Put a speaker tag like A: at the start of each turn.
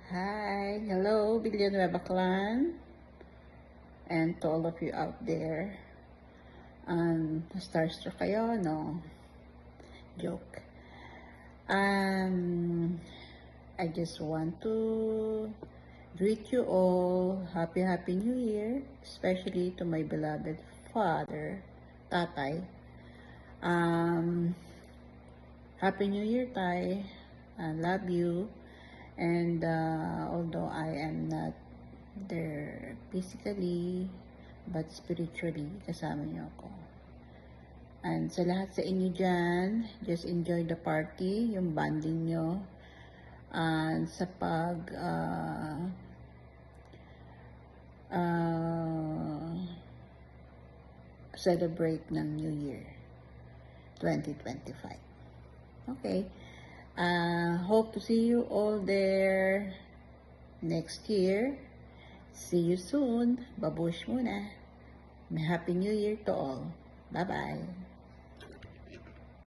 A: Hi, hello, Villanueva clan, and to all of you out there. Starstruck kayo, no? Joke. I just want to greet you all. Happy New Year, especially to my beloved father, Tatay. Happy New Year, Tay. I love you. And although I am not there physically, but spiritually, kasama niyo ako. And sa lahat sa inyo dyan, just enjoy the party, yung bonding nyo. And sa pag celebrate ng New Year 2025. Okay. Hope to see you all there next year. See you soon. Babush muna. Happy New Year to all. Bye-bye.